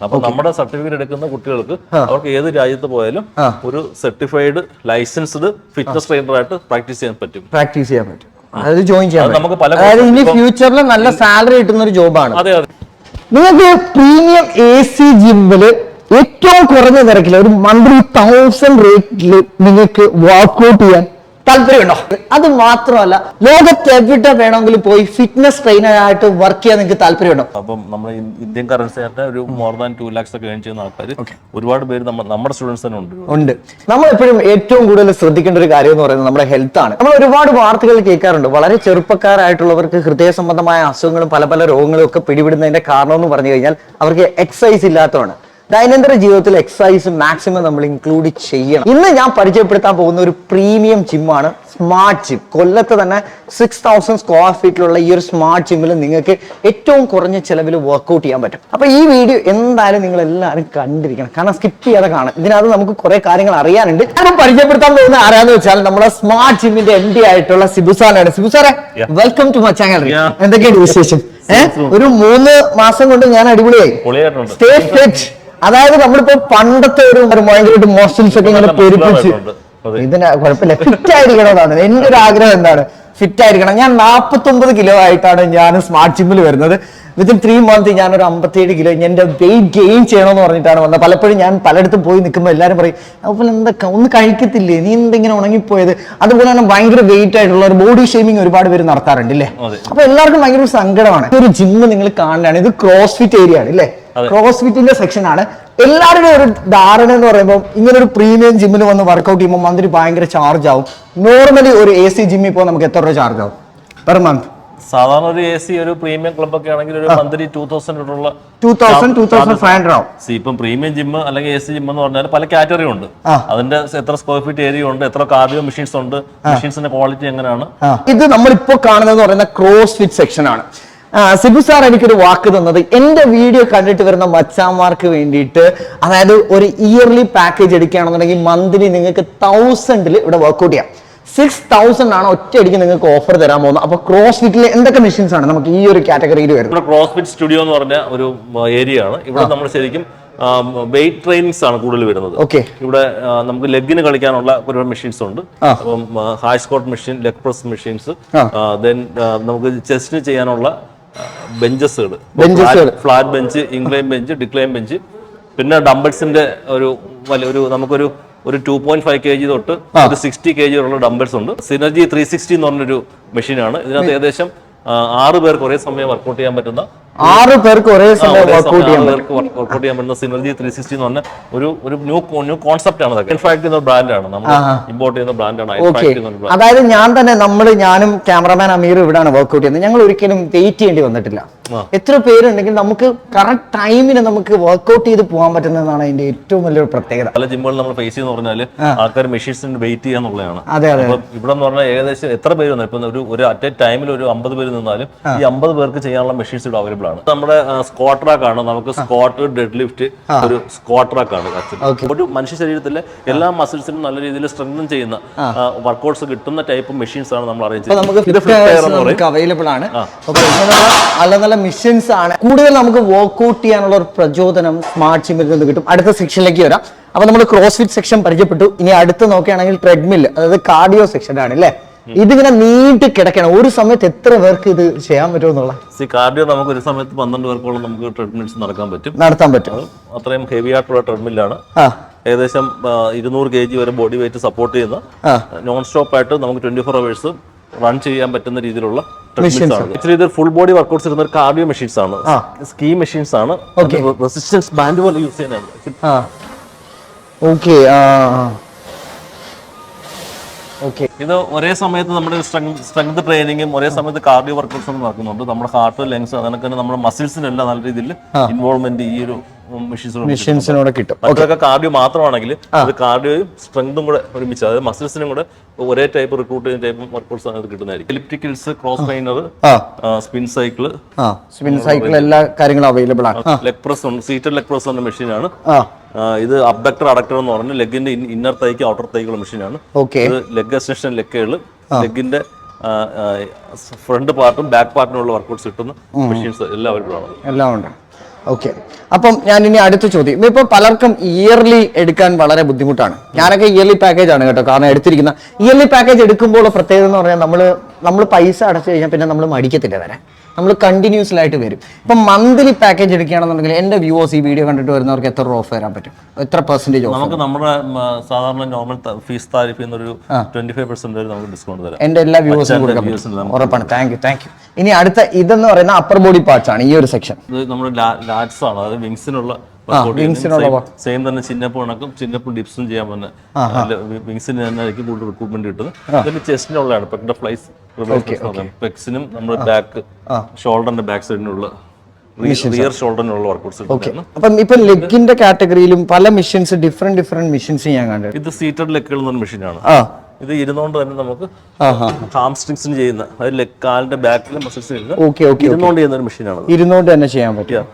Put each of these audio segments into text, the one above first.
അപ്പൊ നമ്മുടെ സർട്ടിഫിക്കറ്റ് എടുക്കുന്ന കുട്ടികൾക്ക് അവർക്ക് ഏത് രാജ്യത്ത് പോയാലും ഒരു സർട്ടിഫൈഡ് ലൈസൻസ്ഡ് ഫിറ്റ്നസ് ട്രെയിനറായിട്ട് പ്രാക്ടീസ് ചെയ്യാൻ പറ്റും. അതായത് ജോയിൻ ചെയ്യാൻ നമുക്ക് പല അതായത് ഇനി ഫ്യൂച്ചറിൽ നല്ല സാലറി കിട്ടുന്ന ഒരു ജോബാണ്. അതെ അതെ. നിങ്ങൾക്ക് പ്രീമിയം AC ജിമ്മില് ഏറ്റവും കുറഞ്ഞ നിരക്കിൽ ഒരു മന്ത്ലി 1000 റേറ്റിൽ നിങ്ങൾക്ക് വർക്ക്ഔട്ട് ചെയ്യാൻ താല്പര്യമുണ്ടോ? അത് മാത്രമല്ല ലോകത്ത് എവിടെ വേണമെങ്കിലും പോയി ഫിറ്റ്നസ് ട്രെയിനറായിട്ട് വർക്ക് ചെയ്യാൻ നിങ്ങൾക്ക് താല്പര്യമുണ്ടോ? അപ്പം നമ്മൾ ഇന്ത്യൻ കറൻസി ആയിട്ട് ഒരു മോർ ദാൻ 2 lakhs ഒക്കെ ഏൺ ചെയ്യുന്ന ആൾക്കാർ ഒരുപാട് പേര് നമ്മുടെ സ്റ്റുഡൻസ് തന്നെ ഉണ്ട്. നമ്മൾ എപ്പോഴും ഏറ്റവും കൂടുതൽ ശ്രദ്ധിക്കേണ്ട ഒരു കാര്യം എന്ന് പറയുന്നത് നമ്മുടെ ഹെൽത്ത് ആണ്. നമ്മൾ ഒരുപാട് വാർത്തകൾ കേൾക്കാറുണ്ട്. വളരെ ചെറുപ്പക്കാരായിട്ടുള്ളവർക്ക് ഹൃദയ സംബന്ധമായ അസുഖങ്ങളും പല പല രോഗങ്ങളും ഒക്കെ പിടിപെടുന്നതിന്റെ കാരണം എന്ന് പറഞ്ഞു കഴിഞ്ഞാൽ അവർക്ക് എക്സസൈസ് ഇല്ലാത്തതാണ്. ദൈനംദിന ജീവിതത്തിൽ എക്സസൈസ് മാക്സിമം നമ്മൾ ഇൻക്ലൂഡ് ചെയ്യണം. ഇന്ന് ഞാൻ പരിചയപ്പെടുത്താൻ പോകുന്ന ഒരു പ്രീമിയം ജിമ്മാണ് സ്മാർട്ട് ജിം. കൊല്ലത്ത് തന്നെ 6000 സ്ക്വയർ ഫീറ്റിലുള്ള ഈ ഒരു സ്മാർട്ട് ജിമ്മിൽ നിങ്ങൾക്ക് ഏറ്റവും കുറഞ്ഞ ചെലവിൽ വർക്ക്ഔട്ട് ചെയ്യാൻ പറ്റും. അപ്പൊ ഈ വീഡിയോ എന്തായാലും നിങ്ങൾ എല്ലാവരും കണ്ടിരിക്കണം, കാരണം സ്കിപ്പ് ചെയ്യാതെ കാണാം. ഇതിനകത്ത് നമുക്ക് കുറെ കാര്യങ്ങൾ അറിയാനുണ്ട്. ഞാൻ പരിചയപ്പെടുത്താൻ പോകുന്ന ആരാന്ന് വെച്ചാൽ നമ്മുടെ സ്മാർട്ട് ജിമ്മിന്റെ MD ആയിട്ടുള്ള സിബു സാറാണ്. സിബു സാറേ, വെൽക്കം ടു മൈ ചാനൽ. എന്തൊക്കെയാണ് വിശേഷം? ഒരു 3 മാസം കൊണ്ട് ഞാൻ അടിപൊളിയായി. Stay fit. അതായത് നമ്മളിപ്പോ പണ്ടത്തെ ഒരു ഭയങ്കരമായിട്ട് മോഷൻസ് ഒക്കെ ഇങ്ങനെ പെരുപ്പിച്ച് ഇതിന് കുഴപ്പമില്ല, ഫിറ്റ് ആയിരിക്കണമെന്നാണ് എന്റെ ഒരു ആഗ്രഹം. എന്താണ് ഫിറ്റ് ആയിരിക്കണം. ഞാൻ 49 കിലോ ആയിട്ടാണ് ഞാൻ സ്മാർട്ട് ജിമ്മിൽ വരുന്നത്. വിത്തിൻ 3 months ഞാനൊരു 57 കിലോ എന്റെ വെയിറ്റ് ഗെയിൻ ചെയ്യണമെന്ന് പറഞ്ഞിട്ടാണ് വന്നത്. പലപ്പോഴും ഞാൻ പലയിടത്തും പോയി നിൽക്കുമ്പോൾ എല്ലാവരും പറയും, അപ്പോൾ എന്തൊക്കെ ഒന്ന് കഴിക്കത്തില്ലേ, നീ എന്തെങ്കിലും ഉണങ്ങിപ്പോയത്. അതുപോലെ തന്നെ ഭയങ്കര വെയിറ്റ് ആയിട്ടുള്ള ഒരു ബോഡി ഷേമിങ് ഒരുപാട് പേര് നടത്താറുണ്ട് അല്ലേ. അപ്പൊ എല്ലാവർക്കും ഭയങ്കര സങ്കടമാണ്. ഒരു ജിമ്മ് നിങ്ങൾ കാണുകയാണ്, ഇത് ക്രോസ് ഫിറ്റ് ഏരിയ ആണ് അല്ലേ. ക്രോസ് ഫിറ്റിന്റെ സെക്ഷൻ ആണ്. എല്ലാവരുടെയും ഒരു ധാരണ എന്ന് പറയുമ്പോൾ ഇങ്ങനെ ഒരു പ്രീമിയം ജിമ്മിൽ വന്ന് വർക്ക്ഔട്ട് ചെയ്യുമ്പോൾ മന്ത്ലി ഭയങ്കര ചാർജ് ആവും. നോർമലി ഒരു AC ജിമ്മിൽ ഇപ്പോൾ നമുക്ക് എത്ര രൂപ ചാർജ് ആവും പെർ മന്ത്? സാധാരണ ഒരു AC ഒരു പ്രീമിയം ക്ലബ് ഒക്കെ ആണെങ്കിൽ ഒരു മന്ത്ലി 2000 2500 ആവും. ഇപ്പം പ്രീമിയം ജിം അല്ലെങ്കിൽ AC ജിം എന്ന് പറഞ്ഞാൽ പല കാറ്റഗറി ഉണ്ട്. അതിന്റെ എത്ര സ്ക്വയർ ഫീറ്റ് ഏരിയ ഉണ്ട്, എത്ര കാർഡിയോ മെഷീൻസ് ഉണ്ട്, മെഷീൻസിന്റെ ക്വാളിറ്റി എങ്ങനെയാണ്. ഇത് നമ്മളിപ്പോ കാണുന്നത് പറയുന്ന ക്രോസ് ഫിറ്റ് സെക്ഷൻ ആണ്. സിബു സാർ എനിക്കൊരു വാക്ക് തന്നത്, എന്റെ വീഡിയോ കണ്ടിട്ട് വരുന്ന മച്ചാന്മാർക്ക് വേണ്ടിയിട്ട്, അതായത് ഒരു ഇയർലി പാക്കേജ് എടുക്കുകയാണെന്നുണ്ടെങ്കിൽ മന്ത്ലി നിങ്ങൾക്ക് 1000 ഇവിടെ വർക്ക്ഔട്ട് ചെയ്യാം. 6000 ആണ് ഒറ്റയടിക്ക് നിങ്ങൾക്ക് ഓഫർ തരാൻ പോകുന്നത്. അപ്പൊ ക്രോസ് ഫിറ്റിൽ എന്തൊക്കെ മെഷീൻസ് ആണ് നമുക്ക് ഈ ഒരു കാറ്റഗറിയിൽ വരുന്നത്? ക്രോസ് ഫിറ്റ് സ്റ്റുഡിയോ എന്ന് പറഞ്ഞ ഒരു ഏരിയ ആണ്. ഇവിടെ നമ്മൾ ശരിക്കും വെയിറ്റ് ട്രെയിനിങ്സ് ആണ് കൂടുതൽ വരുന്നത്. ഇവിടെ നമുക്ക് ലെഗിന് കളിക്കാനുള്ള ഒരുപാട് മെഷീൻസ് ഉണ്ട്. അപ്പം high squat machine, leg press machines, then നമുക്ക് ചെസ്റ്റിന് ചെയ്യാനുള്ള ബെഞ്ചസുകൾ, flat bench, incline bench, decline bench, പിന്നെ ഡംബിൾസിന്റെ ഒരു നമുക്കൊരു 2.5 kg തൊട്ട് ഒരു 60 kg ഉള്ള ഡംബിൾസ് ഉണ്ട്. സിനർജി 360 എന്ന് പറഞ്ഞൊരു മെഷീനാണ്. ഇതിനകത്ത് ഏകദേശം 6 പേർക്ക് ഒരേ സമയം വർക്ക്ഔട്ട് ചെയ്യാൻ പറ്റുന്ന 6 പേർക്ക് ഒരേ സമയം വർക്ക്ഔട്ട് ചെയ്യാൻ പറ്റുന്ന സിനർജി 360 എന്ന് പറഞ്ഞ ഒരു ന്യൂ കോൺസെപ്റ്റ് ആണ്. ഇൻഫാക്ട് എന്ന ബ്രാൻഡാണ്, നമ്മൾ ഇമ്പോർട്ട് ചെയ്യുന്ന ബ്രാൻഡാണ്. അതായത് ഞാനും ക്യാമറമാൻ അമീർ ഇവിടെയാണ് വർക്ക്ഔട്ട് ചെയ്യുന്നത്. ഞങ്ങൾ ഒരിക്കലും വെയിറ്റ് ചെയ്യേണ്ടി വന്നിട്ടില്ല. എത്ര പേരുണ്ടെങ്കിൽ നമുക്ക് കറക്റ്റ് ടൈമിന് നമുക്ക് വർക്ക്ഔട്ട് ചെയ്ത് പോകാൻ പറ്റുന്നതാണ് അതിന്റെ ഏറ്റവും വലിയൊരു പ്രത്യേകത. പല ജിമ്മുകൾ നമ്മൾ ഫേസ് ചെയ്യുന്ന പറഞ്ഞാൽ ആൾക്കാർ മെഷീൻസിന് വെയിറ്റ് ചെയ്യാന്നുള്ളതാണ്. അതെ. ഇവിടെ എന്ന് പറഞ്ഞാൽ ഏകദേശം എത്ര പേര് വന്നു, ഇപ്പൊ ഒരു അറ്റ് എ ടൈമിൽ ഒരു 50 പേര് നിന്നാലും ഈ 50 പേർക്ക് ചെയ്യാനുള്ള മെഷീൻസ് ഇവിടെ അവൈലബിൾ ആണ്. നമ്മുടെ സ്ക്വാട്ട് റാക്ക് ആണ്. നമുക്ക് സ്ക്വാട്ട്, ഡെഡ് ലിഫ്റ്റ്, ഒരു സ്ക്വാട്ട് റാക്ക് ആണ്. ഒരു മനുഷ്യ ശരീരത്തിലെ എല്ലാ മസിൽസിനും നല്ല രീതിയിൽ സ്ട്രെങ്തൻ ചെയ്യുന്ന വർക്ക്ഔട്ട്സ് കിട്ടുന്ന ടൈപ്പ് മെഷീൻസ് ആണ് നമ്മൾ അറേഞ്ച് ചെയ്യുന്നത്. അവൈലബിൾ ആണ്. നല്ല നല്ല മെഷീൻസ് ആണ്. കൂടുതൽ നമുക്ക് വർക്ക്ഔട്ട് ചെയ്യാനുള്ള ഒരു പ്രചോദനം സ്മാർട്ട് ജിമ്മിൽ നിന്ന് കിട്ടും. അടുത്ത സെക്ഷനിലേക്ക് വരാം. അപ്പൊ നമ്മൾ ക്രോസ് ഫിറ്റ് സെക്ഷൻ പരിചയപ്പെട്ടു. ഇനി അടുത്ത് നോക്കുകയാണെങ്കിൽ ട്രെഡ്മിൽ, അതായത് കാർഡിയോ സെക്ഷൻ ആണ് അല്ലേ. ഇതിങ്ങനെ നീട്ടി കിടക്കണം. ഒരു സമയത്ത് എത്ര പേർക്ക് ഇത് ചെയ്യാൻ പറ്റുമെന്നുള്ള? കാർഡിയോ നമുക്ക് ഒരു സമയത്ത് 12 പേർക്കോളം നമുക്ക് ട്രെഡ്മിൽസ് നടത്താൻ പറ്റും. അത്രയും ഹെവി ആയിട്ടുള്ള ട്രെഡ്മില്ലാണ്. ഏകദേശം 200 kg വരെ ബോഡി വെയിറ്റ് സപ്പോർട്ട് ചെയ്യുന്ന, നോൺ സ്റ്റോപ്പ് ആയിട്ട് നമുക്ക് 24 hours റൺ ചെയ്യാൻ പറ്റുന്ന രീതിയിലുള്ള ഇത് ഫുൾ ബോഡി വർക്ക്ഔട്ട്സ് ഇരുന്ന കാർഡിയോ മെഷീൻസ് ആണ്. സ്കീ മെഷീൻസ് ആണ്. റെസിസ്റ്റൻസ് ബാൻഡ് പോലെ യൂസ് ചെയ്യുന്നത്. ഇത് ഒരേ സമയത്ത് നമ്മുടെ സ്ട്രെങ്ത് ട്രെയിനിങ്ങും ഒരേ സമയത്ത് കാർഡിയോ വർക്കൗട്ട്സും നടക്കുന്നുണ്ട്. നമ്മുടെ ഹാർട്ട്, ലങ്സ്, അതിനൊക്കെ നമ്മുടെ മസിൽസിനെല്ലാം നല്ല രീതിയിൽ ഇൻവോൾവ്മെന്റ് ഈ ഒരു മെഷീൻസിനോട് കിട്ടും. അതൊക്കെ കാർഡിയോ മാത്രമാണെങ്കിൽ അത് കാർഡിയോയും സ്ട്രെങ്തും കൂടെ ഒരുമിച്ച്, അതായത് മസിൽസിനും കൂടെ ഒരേ ടൈപ്പ് റിക്രൂട്ട് ചെയ്യുന്ന ടൈപ്പ് വർക്കൗട്ട്സ് ആണ് കിട്ടുന്നതായിരിക്കും. എലിപ്റ്റിക്കൽസ്, ക്രോസ് ട്രെയിനർ, സ്പിൻ സൈക്കിൾ എല്ലാ കാര്യങ്ങളും അവൈലബിൾ ആണ്. ലെഗ് പ്രസ് ഉണ്ട്, സീറ്റഡ് ലെഗ് പ്രസ് എന്ന മെഷീനാണ്. ഇത് അബ്ഡക്ടർ അഡക്ടർ എന്ന് പറഞ്ഞാൽ ലെഗിന്റെ ഇന്നർ തൈക്ക് ഔട്ടർ തൈക്കുള്ള മെഷീനാണ്. ഇത് ലെഗ് എക്സ്റ്റൻഷൻ ലെഗുകൾ, ലെഗിന്റെ ഫ്രണ്ട് പാർട്ടും ബാക്ക് പാർട്ടിനുള്ള വർക്കൗട്ട്സ് കിട്ടുന്ന മെഷീൻസ് എല്ലാം അവൈലബിൾ ആണ്. എല്ലാം ഉണ്ട്. ഓക്കെ, അപ്പം ഞാൻ ഇനി അടുത്ത ചോദ്യം. ഇപ്പൊ പലർക്കും ഇയർലി എടുക്കാൻ വളരെ ബുദ്ധിമുട്ടാണ്. ഞാനൊക്കെ ഇയർലി പാക്കേജ് ആണ് കേട്ടോ, കാരണം എടുത്തിരിക്കുന്ന ഇയർലി പാക്കേജ് എടുക്കുമ്പോൾ പ്രത്യേകത എന്ന് പറഞ്ഞാൽ നമ്മൾ പൈസ അടച്ചു കഴിഞ്ഞാൽ പിന്നെ നമ്മൾ മടിക്കത്തില്ല വരാൻ, നമ്മൾ കണ്ടിന്യൂസ്ലി ആയിട്ട് വരും. ഇപ്പം മന്ത്ലി പാക്കേജ് എടുക്കുകയാണെന്നുണ്ടെങ്കിൽ എൻ്റെ വ്യൂവേഴ്സ് ഈ വീഡിയോ കണ്ടിട്ട് വരുന്നവർക്ക് എത്ര ഓഫ് വരാൻ പറ്റും, എത്ര പെർസെന്റേജ് ഓഫ്? നമുക്ക് നമ്മുടെ സാധാരണ നോർമൽ ഫീസ് താരിഫിൽ നിന്ന് ഒരു 25% വരെ നമുക്ക് ഡിസ്കൗണ്ട് തരാം. എൻ്റെ എല്ലാ വ്യൂവേഴ്സിനും കൊടുക്കാൻ പറ്റും, ഉറപ്പാണ്. Thank you. ഇനി അടുത്ത ഇതെന്ന് പറയുന്ന അപ്പർ ബോഡി പാർട്സ് ആണ് ഈ ഒരു സെക്ഷൻ. ഇത് നമ്മുടെ ലാറ്റ്സ് ആണ്, അതായത് വിങ്സിനുള്ള സെയിം തന്നെ ചിന്നപ്പ് കണക്കും ചിന്നപ്പും ഡിപ്സും ചെയ്യാൻ പറ്റുന്ന വിങ്സിന് തന്നെ ആയിരിക്കും കൂടുതൽ റിക്രൂട്ട്മെന്റ് കിട്ടുന്നത്. ഇതിന് ചെസ്റ്റിനുള്ളതാണ് പെക്ടർ ഫ്ലൈസ്, പെക്സിനും നമ്മുടെ ബാക്ക് ഷോൾഡറിന്റെ ബാക്ക് സൈഡിനുള്ള റിയർ ഷോൾഡറിനുള്ള വർക്കൗട്ട്സ്. അപ്പം ഇപ്പൊ ലെഗിന്റെ കാറ്റഗറിയിലും പല മെഷീൻസ് ഡിഫറെന്റ് മെഷീൻസ് ഞാൻ കണ്ടു. ഇത് സീറ്റഡ് ലെക്കുകൾ എന്ന മെഷീനാണ്. ഇത് ഇരുന്നുകൊണ്ട് തന്നെ നമുക്ക് ഹാംസ്ട്രിങ്സിന് ചെയ്യുന്ന, അതായത് കാലിന്റെ ബാക്കിലെ മസിൽസ് ഇരുന്നുകൊണ്ട് ചെയ്യുന്ന ഒരു മെഷീനാണ്. ഇരുന്നുകൊണ്ട് തന്നെ ചെയ്യാൻ പറ്റും.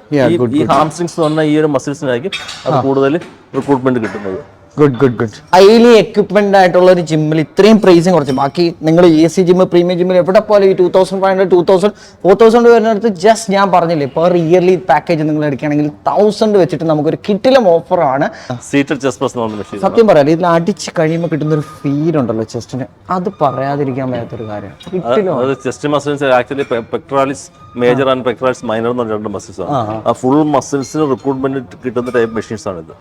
ഈ ഹാംസ്ട്രിങ്സ് എന്ന് പറഞ്ഞാൽ ഈ ഒരു മസിൽസിനായിരിക്കും അത് കൂടുതൽ റിക്രൂട്ട്മെന്റ് കിട്ടുന്നത്. ഗുഡ്. ഹൈലി എക്യുപ്മെന്റ് ആയിട്ടുള്ള ഒരു ജിമ്മിൽ ഇത്രയും പ്രൈസിങ് കുറച്ച്, ബാക്കി നിങ്ങൾ AC ജിമ്മ്, പ്രീമിയം ജിമ്മിൽ എവിടെ പോലെ ഈ 2500, 2000, 4000 വരുന്നിടത്ത് ജസ്റ്റ് ഞാൻ പറഞ്ഞില്ലേ പെർ ഇയർലി പാക്കേജ് നിങ്ങൾ എടുക്കുകയാണെങ്കിൽ 1000 വെച്ചിട്ട് നമുക്കൊരു കിട്ടിലും ഓഫറാണ്. സീറ്റഡ് ചെസ്റ്റ് പ്രസ് എന്ന് പറഞ്ഞ മെഷീൻ. സത്യം പറയാം, ഇതിൽ അടിച്ച് കഴിയുമ്പോൾ കിട്ടുന്ന ഒരു ഫീൽ ഉണ്ടല്ലോ ചെസ്റ്റിന്, അത് പറയാതിരിക്കാൻ വയ്യാത്തൊരു കാര്യമാണ്. Chest muscles actually pectoralis major and pectoralis minor എന്ന് പറഞ്ഞ 2 മസിൽസ് ആണ്. ആ ഫുൾ മസിൽസിന് റിക്രൂട്ട്മെന്റ് കിട്ടുന്ന ടൈപ്പ് മെഷീൻസ് ആണ് ഇത്.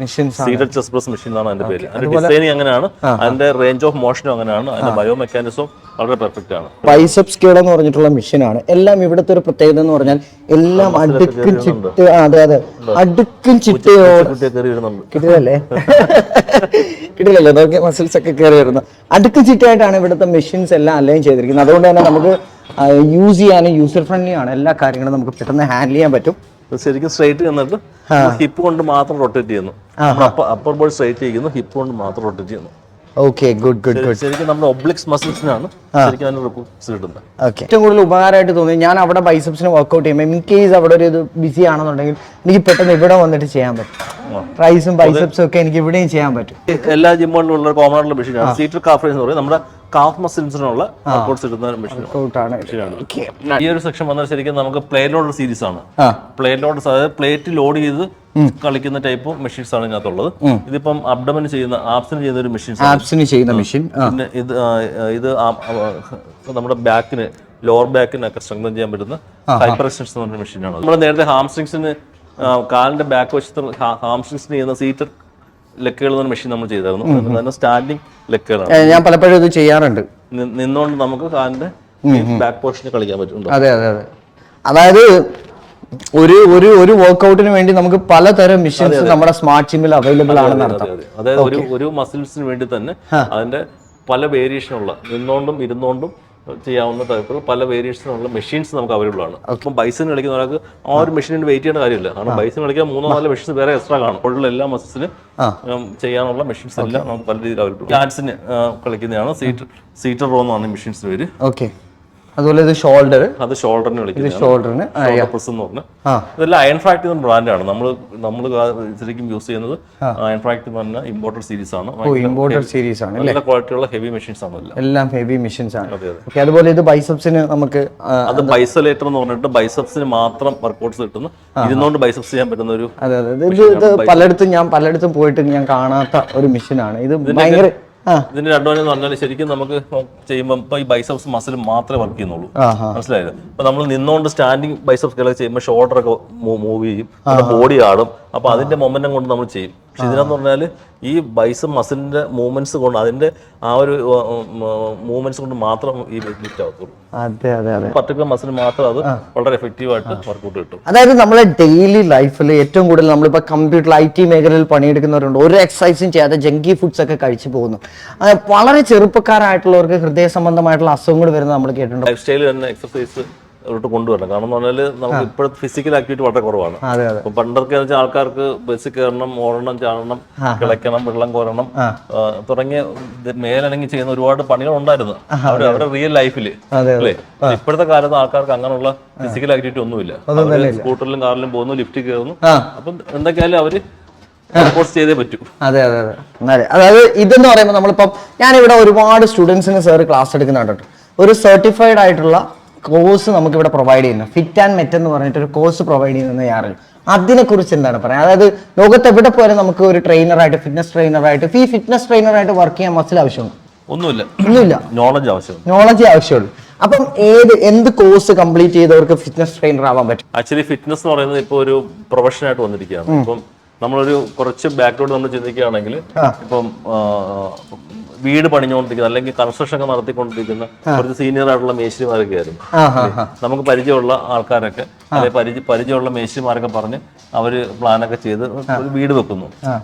സീറ്റഡ് ചെസ്റ്റ് പ്രസ് മെഷീൻ എന്നാണ് അതിന്റെ പേര്. അതിന്റെ ഡിസൈനിങ് അങ്ങനെയാണ്, അതിന്റെ റേഞ്ച് ഓഫ് മോഷനും അങ്ങനെയാണ്, അതിന്റെ ബയോ മെക്കാനിസവും വളരെ പെർഫെക്റ്റ് ആണ്. ബൈസെപ്സ് കേൾ എന്ന് പറഞ്ഞിട്ടുള്ള മെഷീനാണ്. എല്ലാം ഇവിടുത്തെ ഒരു പ്രത്യേകത എന്ന് പറഞ്ഞാൽ എല്ലാം അടുക്കും ചിട്ട്, അതെ അടുക്കും കിട്ടില്ലല്ലോ നോക്കി മസിൽസ് ഒക്കെ കയറി വരുന്നത് അടുക്കും ചിട്ടായിട്ടാണ് ഇവിടുത്തെ മെഷീൻസ് എല്ലാം അലൈൻ ചെയ്തിരിക്കുന്നത്. അതുകൊണ്ട് തന്നെ നമുക്ക് യൂസ് ചെയ്യാനും യൂസർ ഫ്രണ്ട്ലി ആണ്, എല്ലാ കാര്യങ്ങളും നമുക്ക് പെട്ടെന്ന് ഹാൻഡിൽ ചെയ്യാൻ പറ്റും. ശരിക്കും സ്ട്രൈറ്റ് എന്നിട്ട് ഹിപ്പ് കൊണ്ട് മാത്രം റൊട്ടേറ്റ് ചെയ്യുന്നു, അപ്പർ ബോഡി സ്ട്രൈറ്റ് ചെയ്യുന്നു, ഹിപ്പ് കൊണ്ട് മാത്രം റൊട്ടേറ്റ് ചെയ്യുന്നു. Okay, good. ശരിക്കും നമ്മുടെ ഒബ്ലിക്സ് മസിൽസിനാണ് ശരിക്കും അതിന് റിപ്പോർട്ട്സ് കിട്ടുന്നത്. ഓക്കെ, ഏറ്റവും കൂടുതൽ ഉപകാരമായിട്ട് തോന്നി ഞാൻ അവിടെ ബൈസെപ്സിന് വർക്ക്ഔട്ട് ചെയ്യുമ്പോൾ ഇൻ കേസ് അവിടെ ഒരു ഇത് ബിസി ആണെന്നുണ്ടെങ്കിൽ എനിക്ക് പെട്ടെന്ന് ഇവിടെ വന്നിട്ട് ചെയ്യാൻ പറ്റും. ട്രൈസും ബൈസെപ്സും ഒക്കെ എനിക്ക് ഇവിടെയും ചെയ്യാൻ പറ്റും. എല്ലാ ജിമ്മുകളിലും ഉള്ള കോമൺ ആയിട്ടുള്ള മെഷീനാണ് സീറ്റഡ് കാഫ് റൈസ് എന്ന് പറയുന്നത്. നമ്മുടെ കാഫ് മസിൽസിനുള്ള വർക്കൗട്ട്സ് ഇടുന്ന മെഷീനാണ്. ഈ ഒരു സെക്ഷൻ വന്നാൽ ശരിക്കും നമുക്ക് പ്ലേറ്റ് ലോഡ് സീരീസ് ആണ്. പ്ലേറ്റ് ലോഡ്, അതായത് പ്ലേറ്റ് ലോഡ് ചെയ്ത് കളിക്കുന്ന ടൈപ്പ് മെഷീൻസ് ആണ് ഇതിനകത്തുള്ളത്. ഇതിപ്പം അബ്ഡമൻ ചെയ്യുന്ന, ആപ്സിന് ചെയ്യുന്ന ഒരു മെഷീൻ. പിന്നെ ഇത് നമ്മുടെ ബാക്കിന്, ലോവർ ബാക്കിനൊക്കെ സ്ട്രെങ്തൻ ചെയ്യാൻ പറ്റുന്ന ഹൈപ്പർ എക്സ്റ്റൻഷൻ എന്ന് പറഞ്ഞ മെഷീനാണ്. നമ്മൾ നേരത്തെ ഹാംസ്ട്രിങ്സിന് കാലിന്റെ ബാക്ക് വശത്ത് ഹാംസ്ട്രിങ്സിന് ചെയ്യുന്ന സീറ്റഡ് ലെക്കുകൾ എന്ന മെഷീൻ നമ്മൾ ചെയ്തായിരുന്നു. സ്റ്റാൻഡിങ് ലെക്കുകളാണ്. ഞാൻ പലപ്പോഴും ഇത് ചെയ്യാറുണ്ട്. നിന്നുകൊണ്ട് നമുക്ക് കാലിന്റെ ബാക്ക് പോർഷനിൽ കളിക്കാൻ പറ്റും. അതെ, അതായത് ഒരു വർക്ക്ഔട്ടിന് വേണ്ടി നമുക്ക് പലതരം മെഷീൻസ് നമ്മുടെ സ്മാർട്ട് ജിമ്മിൽ അവൈലബിൾ ആണെന്ന് അർത്ഥം. അതായത് ഒരു മസിൽസിന് വേണ്ടി തന്നെ അതിന്റെ പല വേരിയേഷനുള്ള, നിന്നുകൊണ്ടും ഇരുന്നുകൊണ്ടും ചെയ്യാവുന്ന ടൈപ്പുള്ള പല വേരിയേഷനുള്ള മെഷീൻസ് നമുക്ക് അവൈലബിൾ ആണ്. അപ്പം ബൈസിന് കളിക്കുന്ന ഒരാൾക്ക് ആ ഒരു മെഷീനിന് വെയിറ്റ് ചെയ്യേണ്ട കാര്യമില്ല. കാരണം ബൈസിന് കളിക്കാൻ 3-4 മെഷീൻസ് വേറെ എക്സ്ട്രാ കാണും. ഉള്ള എല്ലാ മസിൽസിന് ചെയ്യാനുള്ള മെഷീൻസ് എല്ലാം നമുക്ക് പല രീതിയിൽ അവൈലബിൾ. ലാറ്റ്സിന് കളിക്കുന്നതാണ് സീറ്റർ റോ എന്ന് പറഞ്ഞ മെഷീൻസ് പേര്. ഓക്കെ, അതുപോലെ ഇത് ഷോൾഡർ, അത് ഷോൾഡറിന് വിളിക്കുന്നത്. ഇതെല്ലാം അയൺ ഫാക്ട് എന്ന ബ്രാൻഡാണ്. നമ്മൾ ശരിക്കും യൂസ് ചെയ്യുന്നത് അയൺ ഫാക്ട് എന്ന് പറഞ്ഞ ഇമ്പോർട്ടഡ് സീരീസ് ആണ്. നല്ല ക്വാളിറ്റിയുള്ള ഹെവി മെഷീൻസ് ആണ്. എല്ലാം ഹെവി മെഷീൻസ് ആണ്. അതുപോലെ ഇത് ബൈസെപ്സിന് നമുക്ക്, അത് ബൈസലേറ്റർ എന്ന് പറഞ്ഞിട്ട് ബൈസെപ്സിന് മാത്രം വർക്കൗട്ട്സ് കിട്ടുന്ന, ഇരുന്നുകൊണ്ട് ബൈസെപ്സ് ചെയ്യാൻ പറ്റുന്ന ഒരു. ഞാൻ പലയിടത്തും പോയിട്ട് ഞാൻ കാണാത്ത ഒരു മെഷീനാണ് ഇത്. ഭയങ്കര ഇതിന്റെ അഡ്വാൻറ്റേജ് എന്ന് പറഞ്ഞാൽ ശരിക്കും നമുക്ക് ചെയ്യുമ്പോൾ ഇപ്പൊ ഈ ബൈസെപ്സ് മസിൽ മാത്രമേ വർക്ക് ചെയ്യുന്നുള്ളൂ. മനസ്സിലായത്? ഇപ്പൊ നമ്മൾ നിന്നുകൊണ്ട് സ്റ്റാൻഡിങ് ബൈസെപ്സ് കളി ചെയ്യുമ്പോൾ ഷോൾഡർ ഒക്കെ മൂവ് ചെയ്യും, ബോഡി ആടും. അപ്പൊ അതിന്റെ മൊമെന്റം കൊണ്ട് നമ്മൾ ചെയ്യും. പക്ഷെ ഇതിനെന്ന് പറഞ്ഞാൽ ഈ ബൈസെപ്പ് മസിലിന്റെ മൂവ്മെന്റ്സ് കൊണ്ട്, അതിന്റെ ആ ഒരു മൂവ്മെന്റ്സ് കൊണ്ട് മാത്രം ഈ ലിഫ്റ്റ് ആവത്തുള്ളൂ. പർട്ടിക്കുലർ മസിൽ മാത്രം അത് വളരെ എഫക്റ്റീവ് ആയിട്ട് വർക്കൗട്ട് കിട്ടും. അതായത് നമ്മുടെ ഡെയിലി ലൈഫിൽ ഏറ്റവും കൂടുതൽ നമ്മളിപ്പോൾ കമ്പ്യൂട്ടർ IT മേഖലയിൽ പണിയെടുക്കുന്നവരുണ്ട്, ഒരു എക്സസൈസും ചെയ്യാതെ ജങ്കി ഫുഡ്സ് ഒക്കെ കഴിച്ചു പോകുന്നു. വളരെ ചെറുപ്പക്കാരായിട്ടുള്ളവർക്ക് ഹൃദയ സംബന്ധമായിട്ടുള്ള അസുഖങ്ങൾ വരുന്നത് നമ്മൾ കേട്ടിട്ടുണ്ട്. ലൈഫ് സ്റ്റൈലിൽ തന്നെ എക്സസൈസ് കൊണ്ടുവരണം. കാരണം എന്ന് പറഞ്ഞാൽ നമുക്ക് ഇപ്പോഴത്തെ ഫിസിക്കൽ ആക്ടിവിറ്റി വളരെ കുറവാണ്. ഇപ്പൊ പണ്ടൊക്കെ ആൾക്കാർക്ക് ബസ്സിൽ കയറണം, ഓടണം, ചാടണം, കിളയ്ക്കണം, വെള്ളം കോരണം തുടങ്ങിയ മേലനങ്ങി ചെയ്യുന്ന ഒരുപാട് പണികൾ ഉണ്ടായിരുന്നു അവരുടെ റിയൽ ലൈഫില്, അല്ലേ? ഇപ്പോഴത്തെ കാലത്ത് ആൾക്കാർക്ക് അങ്ങനെയുള്ള ഫിസിക്കൽ ആക്ടിവിറ്റി ഒന്നുമില്ല. സ്കൂട്ടറിലും കാറിലും പോകുന്നു, ലിഫ്റ്റിൽ കയറുന്നു. അപ്പം എന്തൊക്കെയാലും അവര് ചെയ്തേ പറ്റൂ. അതായത് ഇതെന്ന് പറയുമ്പോൾ നമ്മളിപ്പം ഞാനിവിടെ ഒരുപാട് സ്റ്റുഡൻസിന് സാർ ക്ലാസ് എടുക്കുന്നുണ്ട്. ഒരു സർട്ടിഫൈഡ് ആയിട്ടുള്ള കോഴ്സ് നമുക്ക് ഇവിടെ പ്രൊവൈഡ് ചെയ്യുന്നു. ഫിറ്റ് ആൻഡ് മെറ്റ് എന്ന് പറഞ്ഞിട്ട് ഒരു കോഴ്സ് പ്രൊവൈഡ് ചെയ്യുന്ന യാറിൽ അതിനെ കുറിച്ച് എന്താണ് പറയുക? അതായത് ലോകത്ത് എവിടെ പോയാലും നമുക്ക് ഒരു ട്രെയിനറായിട്ട്, ഫിറ്റ്നസ് ട്രെയിനറായിട്ട്, ഈ ഫിറ്റ്നസ് ട്രെയിനറായിട്ട് വർക്ക് ചെയ്യാൻ മസിൽ ആവശ്യമുണ്ട്? ഒന്നുമില്ല, നോളജ് ആവശ്യമുള്ളൂ. അപ്പം എന്ത് കോഴ്സ് കംപ്ലീറ്റ് ചെയ്തവർക്ക് ഫിറ്റ്നസ് ട്രെയിനർ ആവാൻ പറ്റും? ആക്ച്വലി ഫിറ്റ്നസ് എന്ന് പറയുന്നത് ഇപ്പോൾ ഒരു പ്രൊഫഷൻ ആയിട്ട് വന്നിരിക്കുകയാണ്. ഇപ്പം നമ്മളൊരു കുറച്ച് ബാക്ക്ഗ്രൗണ്ട് നമ്മൾ ചിന്തിക്കുകയാണെങ്കിൽ ഇപ്പം വീട് പണിഞ്ഞുകൊണ്ടിരിക്കുന്ന അല്ലെങ്കിൽ കൺസ്ട്രക്ഷൻ ഒക്കെ നടത്തിക്കൊണ്ടിരിക്കുന്ന കുറച്ച് സീനിയർ ആയിട്ടുള്ള മേശിരിമാരൊക്കെ ആയിരുന്നു. നമുക്ക് പരിചയമുള്ള ആൾക്കാരൊക്കെ അല്ലെങ്കിൽ പരിചയമുള്ള മേശിരിമാരൊക്കെ പറഞ്ഞ് അവര് പ്ലാനൊക്കെ ചെയ്ത് ഒരു വീട് വെക്കുന്നു.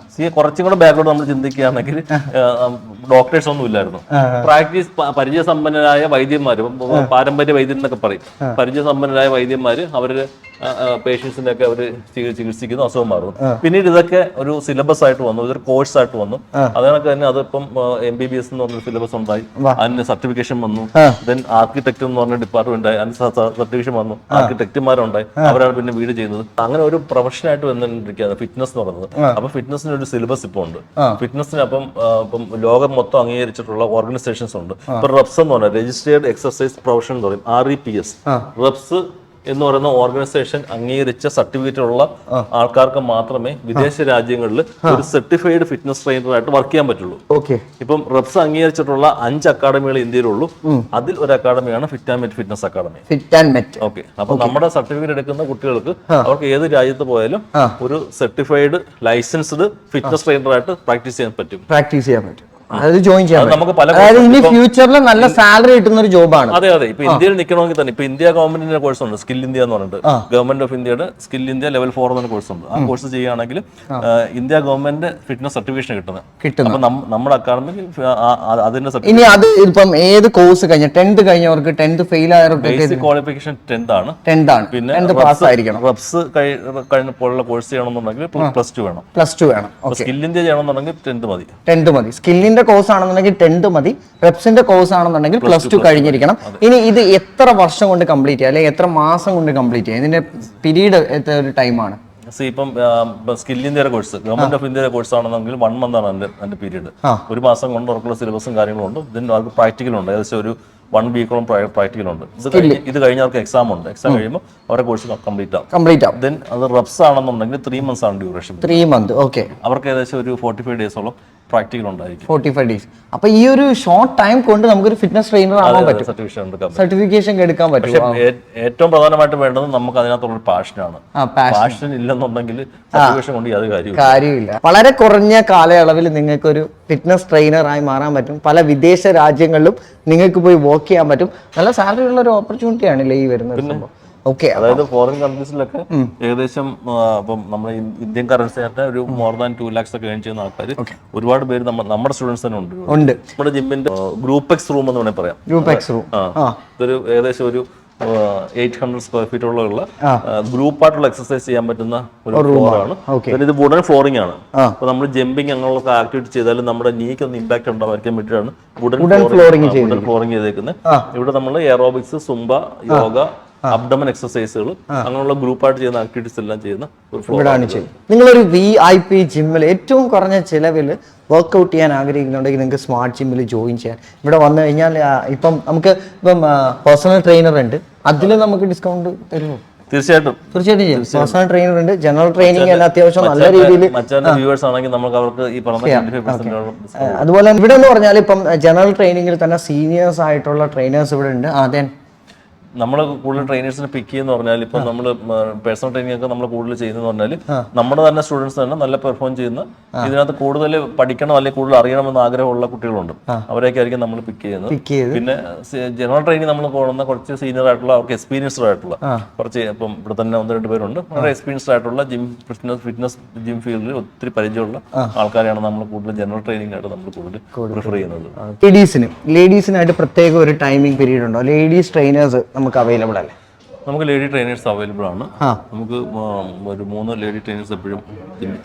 കുറച്ചും കൂടെ ബാക്ക്ഗ്രൗണ്ട് നമ്മൾ ചിന്തിക്കുകയാണെങ്കിൽ ഡോക്ടേഴ്സ് ഒന്നും ഇല്ലായിരുന്നു. പരിചയസമ്പന്നരായ വൈദ്യന്മാര്, പാരമ്പര്യ വൈദ്യൻ എന്നൊക്കെ പറയും, പരിചയസമ്പന്നരായ വൈദ്യന്മാര് അവര് പേഷ്യൻസിന്റെ ഒക്കെ അവര് ചികിത്സിക്കുന്നു, അസുഖം മാറുന്നു. പിന്നീട് ഇതൊക്കെ ഒരു സിലബസ് ആയിട്ട് വന്നു, ഇതൊരു കോഴ്സ് ആയിട്ട് വന്നു. അതുകണക്ക് തന്നെ അതിപ്പം MBBS എന്ന് പറഞ്ഞ സിലബസ് ഉണ്ടായി, അതിന് സർട്ടിഫിക്കേഷൻ വന്നു. ദെൻ ആർക്കിടെക്ട് എന്ന് പറഞ്ഞ ഡിപ്പാർട്ട്മെന്റ് ആയി, അതിന് സർട്ടിഫിക്കേഷൻ വന്നു, ആർക്കിടെക്റ്റുമാരുണ്ടായി, അവരാണ് പിന്നെ വീട് ചെയ്യുന്നത്. അങ്ങനെ ഒരു പ്രൊഫഷനായിട്ട് വന്നിരിക്കുകയാണ് ഫിറ്റ്നസ് എന്ന് പറയുന്നത്. അപ്പൊ ഫിറ്റ്നസിന് ഒരു സിലബസ് ഇപ്പോൾ ഉണ്ട്. ഫിറ്റ്നസിന് ഇപ്പം ലോകം മൊത്തം അംഗീകരിച്ചിട്ടുള്ള ഓർഗനൈസേഷൻസ് ഉണ്ട്. ഇപ്പൊ റെപ്സ് എന്ന് പറഞ്ഞാൽ രജിസ്റ്റേർഡ് എക്സർസൈസ് പ്രൊഫഷൻ എന്ന് പറയും, REPS. റെപ്സ് എന്ന് പറയുന്ന ഓർഗനൈസേഷൻ അംഗീകരിച്ച സർട്ടിഫിക്കറ്റ് ഉള്ള ആൾക്കാർക്ക് മാത്രമേ വിദേശ രാജ്യങ്ങളിൽ ഒരു സർട്ടിഫൈഡ് ഫിറ്റ്നസ് ട്രെയിനറായിട്ട് വർക്ക് ചെയ്യാൻ പറ്റുള്ളൂ. ഇപ്പം റെപ്സ് അംഗീകരിച്ചിട്ടുള്ള 5 അക്കാഡമികൾ ഇന്ത്യയിലുള്ളൂ. അതിൽ ഒരു അക്കാഡമിയാണ് fit and met fitness academy. Okay, അപ്പൊ നമ്മുടെ സർട്ടിഫിക്കറ്റ് എടുക്കുന്ന കുട്ടികൾക്ക് അവർക്ക് ഏത് രാജ്യത്ത് പോയാലും ഒരു സർട്ടിഫൈഡ് ലൈസൻസ്ഡ് ഫിറ്റ്നസ് ട്രെയിനറായിട്ട് പ്രാക്ടീസ് ചെയ്യാൻ പറ്റും. അത് ജോയിൻ ചെയ്യാം. അതായത് ഇനി ഫ്യൂച്ചറിൽ നല്ല സാലറി കിട്ടുന്ന ഒരു ജോബാണ്. അതെ. ഇപ്പൊ ഇന്ത്യയിൽ നിൽക്കണമെങ്കിൽ തന്നെ ഇപ്പൊ ഇന്ത്യ ഗവൺമെന്റിന്റെ കോഴ്സ് ഉണ്ട്, സ്കിൽ ഇന്ത്യ എന്ന് പറഞ്ഞിട്ട്. ഗവൺമെന്റ് ഓഫ് ഇന്ത്യയുടെ സ്കിൽ ഇന്ത്യ ലെവൽ 4 എന്ന കോഴ്സ് ഉണ്ട്. ആ കോഴ്സ് ചെയ്യുകയാണെങ്കിൽ ഇന്ത്യ ഗവൺമെന്റ് ഫിറ്റ്നസ് സർട്ടിഫിക്കേഷൻ കിട്ടുന്നത്. അപ്പൊ നമ്മുടെ അക്കാഡമിക്ക് അതിന്റെ ഇനി അത് ഇപ്പം ഏത് കോഴ്സ് കഴിഞ്ഞ 10th കഴിഞ്ഞവർക്ക് 10th ഫെയിൽ ആയവർക്ക് ബേസിക് ക്വാളിഫിക്കേഷൻ 10th ആണ്. പിന്നെ റെപ്സ് കഴിഞ്ഞപ്പോഴുള്ള കോഴ്സ് ചെയ്യണമെന്നുണ്ടെങ്കിൽ +2 വേണം. സ്കിൽ ഇന്ത്യ ചെയ്യണമെന്നുണ്ടെങ്കിൽ 10th മതി. സ്കില്ലിന്റെ കോഴ്സ് ആണെന്നുണ്ടെങ്കിൽ 10th മതി. റെപ്സിന്റെ കോഴ്സ് ആണെന്നുണ്ടെങ്കിൽ +2 കഴിഞ്ഞിരിക്കണം. ഇനി ഇത് എത്ര വർഷം കൊണ്ട് കംപ്ലീറ്റ് ചെയ്യാം, അല്ലെങ്കിൽ എത്ര മാസം കൊണ്ട് കംപ്ലീറ്റ് ചെയ്യാം? ഇതിന്റെ പീരീഡ് എത്ര ഒരു ടൈമാണ്? ഇപ്പം സ്കിൽ ഇന്ത്യയുടെ കോഴ്സ് ഗവൺമെന്റ് ഓഫ് ഇന്ത്യയുടെ കോഴ്സ് ആണെന്നെങ്കിൽ 1 month ആണ് അതിന്റെ പീരീഡ്. ഒരു മാസം കൊണ്ട് ഉറക്കുള്ള സിലബസും കാര്യങ്ങളും ഉണ്ട്. ഇതിന് അവർക്ക് പ്രാക്ടിക്കലുണ്ട്, ഏകദേശം ഒരു 1 വീക്കോളം പ്രാക്ടിക്കലുണ്ട്. ഇത് കഴിഞ്ഞ് അവർക്ക് എക്സാം ഉണ്ട്. എക്സാം കഴിയുമ്പോൾ അവരുടെ കോഴ്സ് കംപ്ലീറ്റ് ആവും. ദെൻ അത് റെപ്സ് ആണെന്നുണ്ടെങ്കിൽ 3 months ആണ് ഡ്യൂറേഷൻ. 3 months. അവർക്ക് ഏകദേശം ഒരു 45 ഡേയ്സോളം പ്രാക്ടിക്കൽ ഉണ്ടായിരിക്കും. 45 days. അപ്പൊ ഈ ഒരു ഷോർട്ട് ടൈം കൊണ്ട് നമുക്കൊരു ഫിറ്റ്നസ് ട്രെയിനർ ആവാൻ പറ്റും, സർട്ടിഫിക്കേഷൻ എടുക്കാൻ പറ്റും. ഏറ്റവും പ്രധാനമായിട്ട് വേണ്ടത് നമുക്ക് അതിനകത്തുള്ള പാഷനാണ്. പാഷൻ ഇല്ലെന്നുണ്ടെങ്കിൽ സർട്ടിഫിക്കേഷൻ കൊണ്ട് യാതൊരു കാര്യമില്ല. വളരെ കുറഞ്ഞ കാലയളവിൽ നിങ്ങൾക്ക് ഒരു ഫിറ്റ്നസ് ട്രെയിനറായി മാറാൻ പറ്റും. പല വിദേശ രാജ്യങ്ങളിലും നിങ്ങൾക്ക് പോയി വർക്ക് ചെയ്യാൻ പറ്റും. നല്ല സാലറി ഉള്ള ഒരു ഓപ്പർച്യൂണിറ്റി ആണല്ലേ ഈ വരുന്നത്. അതായത് ഫോറിൻ കൺട്രീസിലൊക്കെ ഏകദേശം ഇപ്പം നമ്മുടെ ഇന്ത്യൻ കറൻസി ആയിട്ട് ഒരു more than 2 lakhs ഒക്കെ ഏൺ ചെയ്യുന്ന ആൾക്കാർ ഒരുപാട് പേര് നമ്മുടെ സ്റ്റുഡൻസ് തന്നെ ഉണ്ട്. നമ്മുടെ ജിമ്മിന്റെ ഗ്രൂപ്പ് എക്സ് റൂം എന്ന് വേണമെങ്കിൽ പറയാം. ഇതൊരു ഏകദേശം ഒരു 800 square feet ഉള്ള ഗ്രൂപ്പായിട്ടുള്ള എക്സസൈസ് ചെയ്യാൻ പറ്റുന്ന ഒരു ഫ്ലോറാണ്. ഇത് വുഡൻ ഫ്ലോറിംഗ് ആണ്. അപ്പൊ നമ്മൾ ജമ്പിങ് അങ്ങനെയുള്ള ആക്ടിവിറ്റി ചെയ്താലും നമ്മുടെ നീക്ക് ഒന്ന് ഇമ്പാക്ട് ഉണ്ടാവാൻ വേണ്ടിയിട്ടാണ് വുഡൻ ഫ്ലോറിംഗ് ചെയ്തേക്കുന്നത്. ഇവിടെ നമ്മൾ എയറോബിക്സ്, സുംബ, യോഗ, അബ്ഡമൻ എക്സസൈസുകൾ അങ്ങനെയുള്ള ഗ്രൂപ്പായിട്ട് ചെയ്യുന്ന ആക്ടിവിറ്റീസ് എല്ലാം ചെയ്യുന്ന ഒരു ഫ്ലോറാണ്. നിങ്ങളൊരു VIP ജിമ്മിൽ ഏറ്റവും കുറഞ്ഞ ചിലവിൽ വർക്ക്ഔട്ട് ചെയ്യാൻ ആഗ്രഹിക്കുന്നുണ്ടെങ്കിൽ നിങ്ങൾക്ക് സ്മാർട്ട് ജിമ്മിൽ ജോയിൻ ചെയ്യാൻ. ഇവിടെ വന്നു കഴിഞ്ഞാൽ ഇപ്പം പേഴ്സണൽ ട്രെയിനർ ഉണ്ട്, അതിൽ നമുക്ക് ഡിസ്കൗണ്ട് തരുമോ? തീർച്ചയായിട്ടും പേഴ്സണൽ ട്രെയിനർ ഉണ്ട്, ജനറൽ ട്രെയിനിങ് എല്ലാം അത്യാവശ്യം നല്ല രീതിയിൽ. അതുപോലെ ഇവിടെ എന്ന് പറഞ്ഞാൽ ഇപ്പം ജനറൽ ട്രെയിനിങ്ങിൽ തന്നെ സീനിയേഴ്സ് ആയിട്ടുള്ള ട്രെയിനേഴ്സ് ഇവിടെ ഉണ്ട്. നമ്മൾ കൂടുതൽ ട്രെയിനേഴ്സിനെ പിക്ക് ചെയ്യുന്ന പറഞ്ഞാൽ ഇപ്പം നമ്മൾ പേഴ്സണൽ ട്രെയിനിങ് ഒക്കെ നമ്മൾ കൂടുതൽ ചെയ്യുന്നതെന്ന് പറഞ്ഞാൽ നമ്മുടെ തന്നെ സ്റ്റുഡൻസ് തന്നെ നല്ല പെർഫോം ചെയ്യുന്ന, ഇതിനകത്ത് കൂടുതൽ പഠിക്കണം അല്ലെങ്കിൽ കൂടുതൽ അറിയണമെന്ന് ആഗ്രഹമുള്ള കുട്ടികളുണ്ട്. അവരെയൊക്കെ ആയിരിക്കും നമ്മൾ പിക്ക് ചെയ്യുന്നത്. പിന്നെ ജനറൽ ട്രെയിനിങ് നമ്മൾ പോകുന്ന കുറച്ച് സീനിയർ ആയിട്ടുള്ള, അവർക്ക് എക്സ്പീരിയൻസ്ഡ് ആയിട്ടുള്ള കുറച്ച്, ഇപ്പം ഇവിടെ തന്നെ 1-2 പേരുണ്ട്, വളരെ എക്സ്പീരിയൻസ്ഡ് ആയിട്ടുള്ള ഫിറ്റ്നസ് ജിം ഫീൽഡിൽ ഒത്തിരി പരിചയമുള്ള ആൾക്കാരെയാണ് നമ്മൾ കൂടുതൽ ജനറൽ ട്രെയിനിങ് ആയിട്ട് നമ്മൾ കൂടുതൽ പ്രിഫർ ചെയ്യുന്നത്. ലേഡീസിനായിട്ട് പ്രത്യേക ഒരു ടൈമിംഗ് പീരീഡ് ഉണ്ടോ? ലേഡീസ് ട്രെയിനേഴ്സ് നമുക്ക് അവൈലബിൾ അല്ലേ? നമുക്ക് ലേഡി ട്രെയിനേഴ്സ് അവൈലബിൾ ആണ്. നമുക്ക് ഒരു 3 ലേഡി ട്രെയിനേഴ്സ് എപ്പോഴും ജിമ്മിൽ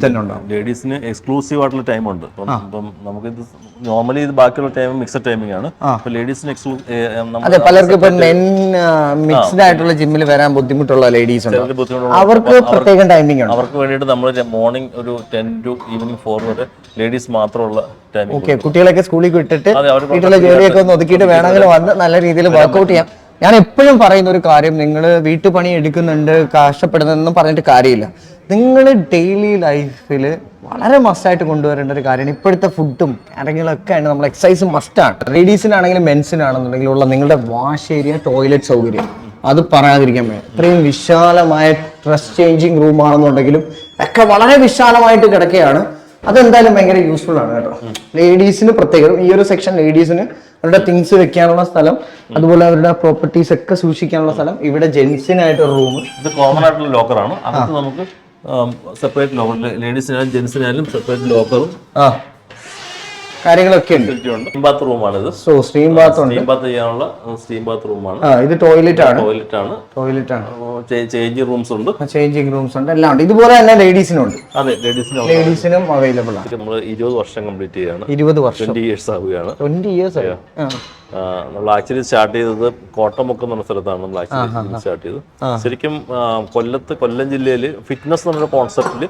തന്നെ ഉണ്ടാവും. ലേഡീസിന് എക്സ്ക്ലൂസീവ് ആയിട്ടുള്ള ടൈം ഉണ്ട്. അപ്പം നമുക്ക് ഇത് നോർമലി ഇത് ബാക്കിയുള്ള ടൈം മിക്സഡ് ടൈമിംഗ് ആണ്. ലേഡീസിന് പലർക്കും ഇപ്പൊ മെൻ മിക്സ്ഡ് ആയിട്ടുള്ള ജിമ്മിൽ വരാൻ ബുദ്ധിമുട്ടുള്ള ലേഡീസ് ഉണ്ട്, അവർക്ക് പ്രത്യേക ടൈമിംഗ് ഉണ്ട്. അവർക്ക് വേണ്ടിയിട്ട് നമ്മൾ മോർണിംഗ് ഒരു 10 to evening 4 വരെ ലേഡീസ് മാത്രമുള്ള ടൈമിംഗ്. കുട്ടികളൊക്കെ സ്കൂളിൽ വിട്ടിട്ട് വീട്ടിലെ ജോലിയൊക്കെ ഒന്ന് ഒതുക്കിയിട്ട് വേണമെങ്കിൽ വന്ന് നല്ല രീതിയിൽ വർക്ക്ഔട്ട് ചെയ്യാം. ഞാൻ എപ്പോഴും പറയുന്ന ഒരു കാര്യം, നിങ്ങൾ വീട്ടുപണി എടുക്കുന്നുണ്ട്, കഷ്ടപ്പെടുന്നതെന്നും പറഞ്ഞിട്ട് കാര്യമില്ല. നിങ്ങൾ ഡെയിലി ലൈഫിൽ വളരെ മസ്റ്റായിട്ട് കൊണ്ടുവരേണ്ട ഒരു കാര്യമാണ് ഇപ്പോഴത്തെ ഫുഡും കാര്യങ്ങളൊക്കെ ആണ്. നമ്മൾ എക്സസൈസും മസ്റ്റാണ്. ലേഡീസിനാണെങ്കിലും മെൻസിനാണെന്നുണ്ടെങ്കിലും ഉള്ള നിങ്ങളുടെ വാഷ് ഏരിയ, ടോയ്ലറ്റ് സൗകര്യം അത് പറയാതിരിക്കാൻ വേണം. ഇത്രയും വിശാലമായ ഡ്രസ് ചേഞ്ചിങ് റൂം ആണെന്നുണ്ടെങ്കിലും ഒക്കെ വളരെ വിശാലമായിട്ട് കിടക്കുകയാണ്. അതെന്തായാലും ഭയങ്കര യൂസ്ഫുൾ ആണ് കേട്ടോ. ലേഡീസിന് പ്രത്യേകം ഈ ഒരു സെക്ഷൻ, ലേഡീസിന് അവരുടെ തിങ്സ് വെക്കാനുള്ള സ്ഥലം, അതുപോലെ അവരുടെ പ്രോപ്പർട്ടീസ് ഒക്കെ സൂക്ഷിക്കാനുള്ള സ്ഥലം. ഇവിടെ ജെന്റ്സിനായിട്ടൊരു റൂം. ഇത് കോമൺ ആയിട്ടുള്ള ലോക്കറാണ്. അകത്ത് നമുക്ക് സെപ്പറേറ്റ് ലോക്കർ, ലേഡീസിനായാലും ജെന്റ്സിനായാലും സെപ്പറേറ്റ് ലോക്കറും കാര്യങ്ങളൊക്കെ ഉണ്ട്. സ്റ്റീം ബാത്ത് റൂമാണിത്. സോ സ്റ്റീം ബാത്ത് ഉണ്ട്. സ്റ്റീം ബാത്ത് ചെയ്യാനുള്ള സ്റ്റീം ബാത്ത് റൂമാണ്. ഇത് ടോയ്ലറ്റ് ആണ്. ടോയ്ലറ്റ് ആണ്. ചേഞ്ചിങ് റൂംസ് ഉണ്ട്. ചേഞ്ചിങ് റൂംസ് ഉണ്ട്, എല്ലാം ഉണ്ട്. ഇതുപോലെ തന്നെ ലേഡീസിനും ഉണ്ട്. അതെ, ലേഡീസിനും അവൈലബിൾ ആണ്. നമ്മൾ 20 വർഷം കംപ്ലീറ്റ് ചെയ്യാണ്. 20 വർഷം, 20 ഇയേഴ്സ് ആവുകയാണ്. 20 ഇയേഴ്സ് ആയി. നമ്മൾ ആക്ച്വലി സ്റ്റാർട്ട് ചെയ്തത് കോട്ടമുക്ക് എന്ന സ്ഥലത്താണ് നമ്മൾ ആക്ച്വലി സ്റ്റാർട്ട് ചെയ്തത്. ശരിക്കും കൊല്ലം ജില്ലയിൽ ഫിറ്റ്നസ് എന്നുള്ള കോൺസെപ്റ്റിൽ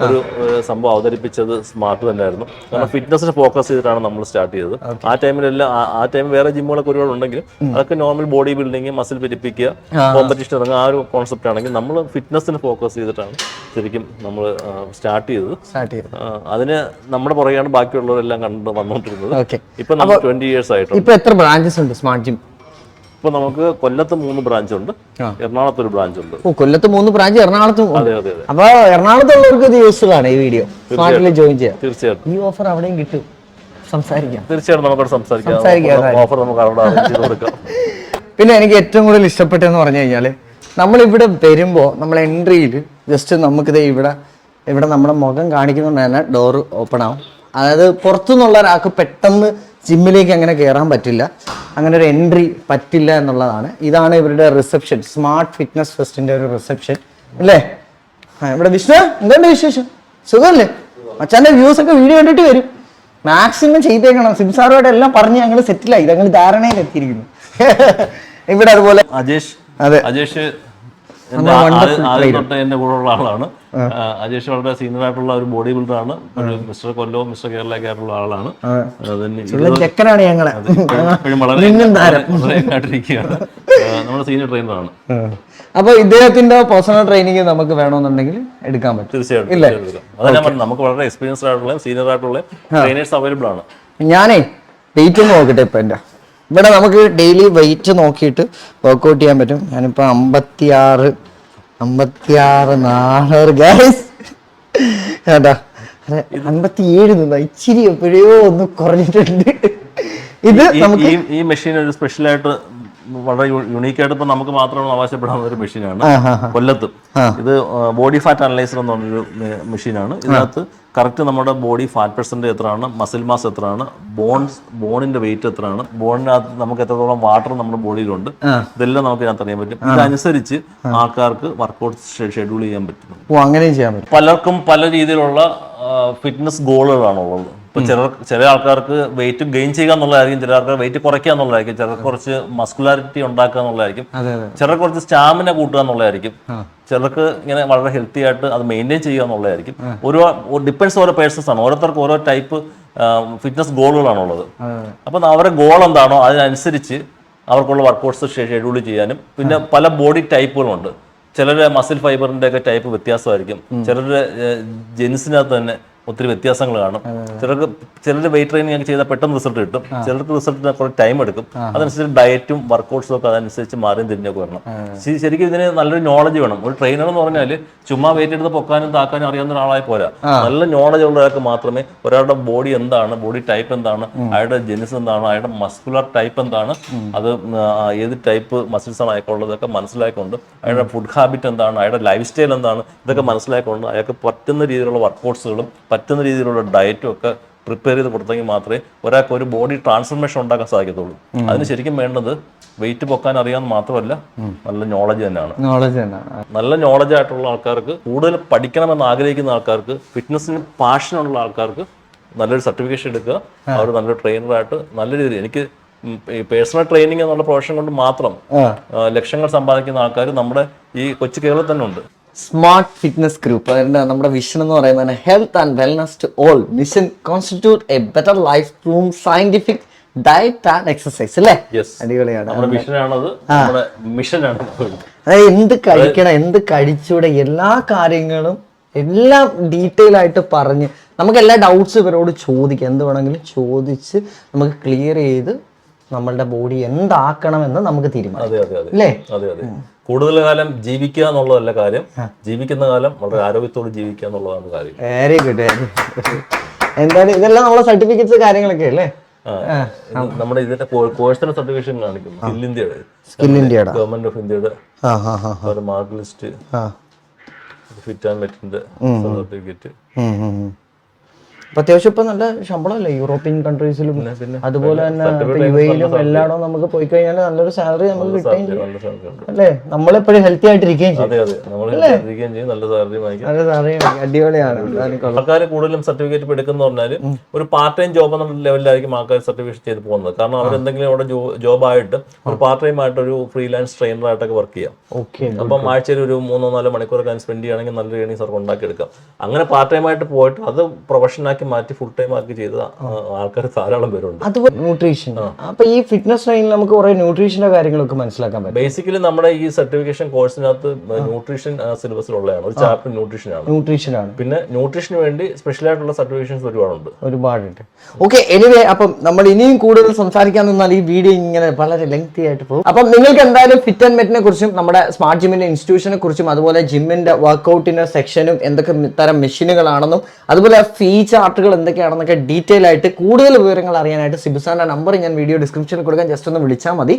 ഒരു സംഭവം അവതരിപ്പിച്ചത് സ്മാർട്ട് തന്നെയായിരുന്നു. കാരണം ഫിറ്റ്നസിനെ ഫോക്കസ് ചെയ്തിട്ടാണ് നമ്മൾ സ്റ്റാർട്ട് ചെയ്തത്. ആ ടൈമിലെല്ലാം ആ ടൈം വേറെ ജിമ്മുകളൊക്കെ ഒരുപാട് ഉണ്ടെങ്കിലും അതൊക്കെ നോർമൽ ബോഡി ബിൽഡിങ്, മസിൽ പെരിപ്പിക്കുക, കോമ്പറ്റീഷൻ ഇറങ്ങുക, ആ ഒരു കോൺസെപ്റ്റ് ആണെങ്കിൽ നമ്മൾ ഫിറ്റ്നസിനെ ഫോക്കസ് ചെയ്തിട്ടാണ് ശരിക്കും നമ്മൾ സ്റ്റാർട്ട് ചെയ്തത്. അതിന് നമ്മുടെ പുറകെയാണ് ബാക്കിയുള്ളവരെല്ലാം കണ്ട് വന്നുകൊണ്ടിരുന്നത്. ഇപ്പൊ നമ്മൾ 20 ഇയേഴ്സ് ആയിട്ട്. ഇപ്പൊ എത്ര ബ്രാഞ്ചസ് ഉണ്ട് സ്മാർട്ട് ജിം? ഇപ്പൊ നമുക്ക് കൊല്ലത്ത് 3 ബ്രാഞ്ച് ഉണ്ട്, എറണാകുളത്ത് ഒരു ബ്രാഞ്ച് ഉണ്ട്. കൊല്ലത്ത് 3 ബ്രാഞ്ച്, എറണാകുളത്തും. അതെ അതെ. അപ്പൊ എറണാകുളത്തുള്ളവർക്ക് ഇത് യൂസ്ഫുൾ ആണ് ഈ വീഡിയോ. സ്മാർട്ടിൽ ജോയിൻ ചെയ്യാം. തീർച്ചയായിട്ടും ഈ ഓഫർ അവിടെയും കിട്ടും. സംസാരിക്കാം. തീർച്ചയായിട്ടും നമുക്ക് സംസാരിക്കാം. ഓഫർ നമുക്ക് അവിടെ അറേഞ്ച് ചെയ്ത് കൊടുക്കാം. പിന്നെ എനിക്ക് ഏറ്റവും കൂടുതൽ ഇഷ്ടപ്പെട്ടതെന്ന് പറഞ്ഞു കഴിഞ്ഞാല്, നമ്മളിവിടെ വരുമ്പോൾ നമ്മൾ എൻട്രിയിൽ ജസ്റ്റ് നമുക്കിത് ഇവിടെ നമ്മുടെ മുഖം കാണിക്കുന്നുണ്ട് തന്നെ ഡോറ് ഓപ്പൺ ആവും. അതായത് പുറത്തുനിന്നുള്ള ഒരാൾക്ക് പെട്ടെന്ന് ജിമ്മിലേക്ക് അങ്ങനെ കയറാൻ പറ്റില്ല, അങ്ങനെ ഒരു എൻട്രി പറ്റില്ല എന്നുള്ളതാണ്. ഇതാണ് ഇവരുടെ റിസപ്ഷൻ, സ്മാർട്ട് ഫിറ്റ്നസ് ഫെസ്റ്റിന്റെ ഒരു റിസപ്ഷൻ അല്ലേ. ഇവിടെ വിഷ്ണു, എന്തുണ്ട് വിശേഷം? സുഖമല്ലേ? അച്ഛൻ്റെ വ്യൂസ് ഒക്കെ വീഡിയോ കണ്ടിട്ട് വരും. മാക്സിമം ചെയ്തേക്കണം. സിംസാറുമായിട്ട് എല്ലാം പറഞ്ഞ് ഞങ്ങൾ സെറ്റിലായി, ഞങ്ങൾ ധാരണയിൽ എത്തിയിരിക്കുന്നു. ഇവിടെ അതുപോലെ അജേഷ്. അതെ, അജേഷ് ആദ്യം തൊട്ട് എന്റെ കൂടെ ഉള്ള ആളാണ്. അജേഷ് വളരെ സീനിയർ ആയിട്ടുള്ള ഒരു ബോഡി ബിൽഡർ ആണ്. ഒരു മിസ്റ്റർ കൊല്ലോ, മിസ്റ്റർ കേരള ആയിട്ടുള്ള ആളാണ്. ചെക്കനാണ് ഞങ്ങളെ. എപ്പോഴും വളരെ ആയിട്ടിരിക്കുകയാണ്. നമ്മുടെ സീനിയർ ട്രെയിനറാണ്. അപ്പൊ ഇദ്ദേഹത്തിന്റെ പേഴ്സണൽ ട്രെയിനിങ് നമുക്ക് വേണമെന്നുണ്ടെങ്കിൽ എടുക്കാൻ പറ്റും. തീർച്ചയായിട്ടും. അതാണ് നമുക്ക് വളരെ എക്സ്പീരിയൻസ്ഡ് ആയിട്ടുള്ള സീനിയർ ആയിട്ടുള്ള ട്രെയിനേഴ്സ് അവൈലബിൾ ആണ്. ഞാനേ വെയിറ്റ് നോക്കട്ടെ. ഇപ്പൊ എന്റെ ഇവിടെ നമുക്ക് ഡെയിലി വെയിറ്റ് നോക്കിയിട്ട് വർക്ക്ഔട്ട് ചെയ്യാൻ പറ്റും. ഞാനിപ്പോൾ 56 400 ഗൈസ് കേട്ടാ. 57 നിന്നാ ഇച്ചിരി എപ്പോഴയോ ഒന്ന് കുറഞ്ഞിട്ടുണ്ട്. ഇത് ഈ മെഷീൻ ഒരു സ്പെഷ്യലായിട്ട് വളരെ യുണീക്കായിട്ട് ഇപ്പൊ നമുക്ക് മാത്രം അവകാശപ്പെടാവുന്ന ഒരു മെഷീനാണ് കൊല്ലത്ത്. ഇത് ബോഡി ഫാറ്റ് അനലൈസർ എന്ന് പറഞ്ഞൊരു മെഷീനാണ്. ഇതിനകത്ത് കറക്റ്റ് നമ്മുടെ ബോഡി ഫാറ്റ് പെർസെൻറ്റേജ് എത്രയാണ്, മസിൽ മാസ് എത്രയാണ്, ബോണിന്റെ വെയിറ്റ് എത്രയാണ്, ബോണിനകത്ത് നമുക്ക് എത്രത്തോളം വാട്ടർ നമ്മുടെ ബോഡിയിലുണ്ട്, ഇതെല്ലാം നമുക്ക് ഇതിനകത്ത് അറിയാൻ പറ്റും. ഇതനുസരിച്ച് ആൾക്കാർക്ക് വർക്കൗട്ട് ഷെഡ്യൂൾ ചെയ്യാൻ പറ്റും. അങ്ങനെയും ചെയ്യാൻ പറ്റും. പലർക്കും പല രീതിയിലുള്ള ഫിറ്റ്നസ് ഗോളുകളാണുള്ളത്. ഇപ്പൊ ചില ആൾക്കാർക്ക് വെയിറ്റ് ഗെയിൻ ചെയ്യുക എന്നുള്ളതായിരിക്കും, ചില ആൾക്കാർ വെയിറ്റ് കുറയ്ക്കുക എന്നുള്ളതായിരിക്കും, ചിലർക്ക് കുറച്ച് മസ്കുലാരിറ്റി ഉണ്ടാക്കുക എന്നുള്ളതായിരിക്കും, ചിലർക്ക് കുറച്ച് സ്റ്റാമിന കൂട്ടുക എന്നുള്ളതായിരിക്കും, ചിലർക്ക് ഇങ്ങനെ വളരെ ഹെൽത്തി ആയിട്ട് അത് മെയിൻറ്റെയിൻ ചെയ്യുക എന്നുള്ളതായിരിക്കും. ഡിപ്പെൻഡ്സ് ഓരോ പേഴ്സൺസ് ആണ്. ഓരോരുത്തർക്ക് ഓരോ ടൈപ്പ് ഫിറ്റ്നസ് ഗോളുകളാണുള്ളത്. അപ്പം അവരുടെ ഗോൾ എന്താണോ അതിനനുസരിച്ച് അവർക്കുള്ള വർക്കൗട്ട്സ് ഷെഡ്യൂൾ ചെയ്യാനും. പിന്നെ പല ബോഡി ടൈപ്പുകളുണ്ട്. ചിലരുടെ മസിൽ ഫൈബറിന്റെ ഒക്കെ ടൈപ്പ് വ്യത്യാസമായിരിക്കും. ചിലരുടെ ജെൻസിനകത്ത് തന്നെ ഒത്തിരി വ്യത്യാസങ്ങൾ കാണും. ചിലർ വെയിറ്റ് ട്രെയിനിങ് ഒക്കെ ചെയ്താൽ പെട്ടെന്ന് റിസൾട്ട് കിട്ടും, ചിലർക്ക് റിസൾട്ടിന് കുറച്ച് ടൈം എടുക്കും. അതനുസരിച്ച് ഡയറ്റും വർക്കൗട്ട്സും ഒക്കെ അതനുസരിച്ച് മാറിയും തിരിഞ്ഞൊക്കെ വരണം. ശരിക്കും ഇതിന് നല്ലൊരു നോളജ് വേണം. ഒരു ട്രെയിനർ എന്ന് പറഞ്ഞാൽ ചുമ്മാ വെയിറ്റ് എടുത്ത് പൊക്കാനും താക്കാനും അറിയാവുന്ന ഒരാളായി പോരാ. നല്ല നോളജ് ഉള്ള ഒരാൾക്ക് മാത്രമേ ഒരാളുടെ ബോഡി എന്താണ്, ബോഡി ടൈപ്പ് എന്താണ്, അയാളുടെ ജെനിസ് എന്താണ്, അയാളുടെ മസ്കുലർ ടൈപ്പ് എന്താണ്, അത് ഏത് ടൈപ്പ് മസിൽസ് ആണ് അയാൾക്കുള്ളതൊക്കെ മനസ്സിലാക്കിക്കൊണ്ട് അയാളുടെ ഫുഡ് ഹാബിറ്റ് എന്താണ്, അയാളുടെ ലൈഫ് സ്റ്റൈൽ എന്താണ്, ഇതൊക്കെ മനസ്സിലാക്കിക്കൊണ്ട് അയാൾക്ക് പറ്റുന്ന രീതിയിലുള്ള വർക്കൗട്ട്സുകളും പറ്റുന്ന രീതിയിലുള്ള ഡയറ്റും ഒക്കെ പ്രിപ്പയർ ചെയ്ത് കൊടുത്തെങ്കിൽ മാത്രമേ ഒരാൾക്ക് ഒരു ബോഡി ട്രാൻസ്ഫർമേഷൻ ഉണ്ടാക്കാൻ സാധിക്കത്തുള്ളൂ. അതിന് ശരിക്കും വേണ്ടത് വെയിറ്റ് പൊക്കാൻ അറിയാമെന്ന് മാത്രമല്ല നല്ല നോളജ് തന്നെയാണ്. നല്ല നോളജ് ആയിട്ടുള്ള ആൾക്കാർക്ക്, കൂടുതൽ പഠിക്കണമെന്ന് ആഗ്രഹിക്കുന്ന ആൾക്കാർക്ക്, ഫിറ്റ്നസിന് പാഷനുള്ള ആൾക്കാർക്ക് നല്ലൊരു സർട്ടിഫിക്കേഷൻ എടുക്കുക. അവർ നല്ലൊരു ട്രെയിനറായിട്ട് നല്ല രീതിയിൽ, എനിക്ക് പേഴ്സണൽ ട്രെയിനിങ് എന്നുള്ള പ്രൊഫഷൻ കൊണ്ട് മാത്രം ലക്ഷങ്ങൾ സമ്പാദിക്കുന്ന ആൾക്കാർ നമ്മുടെ ഈ കൊച്ചു കേരളത്തിൽ തന്നെ ഉണ്ട്. സ്മാർട്ട് ഫിറ്റ്നസ് ഗ്രൂപ്പ്, അതിന്റെ നമ്മുടെ വിഷൻ എന്ന് പറയുന്നത് health and wellness to all. Mission constitute a better life through scientific diet and exercise അല്ലേ? യെസ്, അടിപൊളിയാണ്. നമ്മുടെ മിഷനാണത്, നമ്മുടെ മിഷനാണ്. അതായത് എന്ത് കഴിക്കണം, എന്ത് കഴിച്ചൂടെ, എല്ലാ കാര്യങ്ങളും എല്ലാം ഡീറ്റെയിൽ ആയിട്ട് പറഞ്ഞ് നമുക്ക് എല്ലാ ഡൗട്ട്സ് ഇവരോട് ചോദിക്കാം, എന്ത് വേണമെങ്കിലും ചോദിച്ച് നമുക്ക് ക്ലിയർ ചെയ്ത് നമ്മളുടെ ബോഡി എന്താക്കണമെന്ന് നമുക്ക് തീരുമാനിക്കാം അല്ലേ? അതെ അതെ. കൂടുതൽ കാലം ജീവിക്കുക എന്നുള്ളതല്ല കാര്യം, ജീവിക്കുന്ന കാലം വളരെ ആരോഗ്യത്തോടെ ജീവിക്കുക എന്നുള്ളതാണ് കാര്യം. Very good. എന്തായാലും ഇതെല്ലാം നമ്മളെ സർട്ടിഫിക്കറ്റ്സ് കാര്യങ്ങളൊക്കെ അല്ലേ? നമ്മുടെ ഇതിന്റെ കോഴ്സിന്റെ സർട്ടിഫിക്കേഷൻ കാണിക്കും. സ്കിൽ ഇന്ത്യയുടെ ഗവൺമെന്റ് ഓഫ് ഇന്ത്യയുടെ മാർക്ക് ലിസ്റ്റ്, ഫിറ്റ് ആൻഡ് മെറ്റിന്റെ സർട്ടിഫിക്കറ്റ്. അത്യാവശ്യം ഇപ്പൊ നല്ല ശമ്പളമല്ലേ യൂറോപ്യൻ കൺട്രീസിലും അതുപോലെ തന്നെ യുഎയിലും എല്ലായിടവും നമുക്ക് പോയി കഴിഞ്ഞാൽ നല്ലൊരു സാലറി നമുക്ക് കിട്ടുകയും ചെയ്യും അല്ലേ? നമ്മളെപ്പോഴും ഹെൽത്തി ആയിട്ടിരിക്കുകയും ചെയ്യും. നല്ല സാലറി വാങ്ങിക്കും. അടിപൊളിയാണ്. ആൾക്കാർ കൂടുതലും സർട്ടിഫിക്കറ്റ് എടുക്കുന്ന പറഞ്ഞാൽ ഒരു പാർട്ട് ടൈം ജോബ് എന്നുള്ള ലെവലിലായിരിക്കും ആൾക്കാർ സർട്ടിഫിക്കറ്റ് ചെയ്ത് പോകുന്നത്. കാരണം അവരെന്തെങ്കിലും അവിടെ ജോബായിട്ട് ഒരു പാർട്ട് ടൈം ആയിട്ട് ഒരു ഫ്രീലാൻസ് ട്രെയിനർ ആയിട്ടൊക്കെ വർക്ക് ചെയ്യാം. അപ്പം ആഴ്ചയിൽ ഒരു 3-4 മണിക്കൂറൊക്കെ സ്പെൻഡ് ചെയ്യുകയാണെങ്കിൽ നല്ല ഏണിങ്സ് അവർക്ക് ഉണ്ടാക്കിയെടുക്കാം. അങ്ങനെ പാർട്ട് ടൈം ആയിട്ട് പോയിട്ട് അത് പ്രൊഫഷനാക്കി മാറ്റി ഫുൾ ടൈം ആക്കി ചെയ്ത ആൾക്കാർ ധാരാളം പേരുണ്ട്. അതുപോലെ ന്യൂട്രീഷൻ, അപ്പൊ ഈ ഫിറ്റ്നസ് ട്രെയിനിൽ നമുക്ക് കുറെ ന്യൂട്രീഷന്റെ കാര്യങ്ങളൊക്കെ മനസ്സിലാക്കാൻ പറ്റും. ബേസിക്കലി നമ്മുടെ ഈ സർട്ടിഫിക്കേഷൻ കോഴ്സിനകത്ത് ന്യൂട്രീഷൻ സിലബസിലുള്ളതാണ്. ഒരു ചാപ്റ്റർ ന്യൂട്രീഷൻ ആണ്. പിന്നെ ന്യൂട്രീഷന് വേണ്ടി സ്പെഷ്യൽ ആയിട്ടുള്ള സർട്ടിഫിക്കേഷൻസ് ഒരുപാടുണ്ട്. ഓക്കെ, എനിവേ അപ്പം നമ്മൾ ഇനിയും കൂടുതൽ സംസാരിക്കാൻ നിന്നാൽ ഈ വീഡിയോ ഇങ്ങനെ വളരെ ലെങ്തി ആയിട്ട് പോകും. അപ്പം നിങ്ങൾക്ക് എന്തായാലും ഫിറ്റ് ആൻഡ് മെറ്റിനെ കുറിച്ചും നമ്മുടെ സ്മാർട്ട് ജിമ്മിന്റെ ഇൻസ്റ്റിറ്റ്യൂഷനെ കുറിച്ചും അതുപോലെ ജിമ്മിന്റെ വർക്ക്ഔട്ടിന്റെ സെക്ഷനും എന്തൊക്കെ തരം മെഷീനുകളാണെന്നും അതുപോലെ ഫീ ചാർട്ടുകൾ എന്തൊക്കെയാണെന്നൊക്കെ ഡീറ്റെയിൽ ആയിട്ട് കൂടുതൽ വിവരങ്ങൾ അറിയാനായിട്ട് സിബുസാന്റെ നമ്പർ ഞാൻ വീഡിയോ ഡിസ്ക്രിപ്ഷനിൽ കൊടുക്കാൻ, ജസ്റ്റ് ഒന്ന് വിളിച്ചാൽ മതി.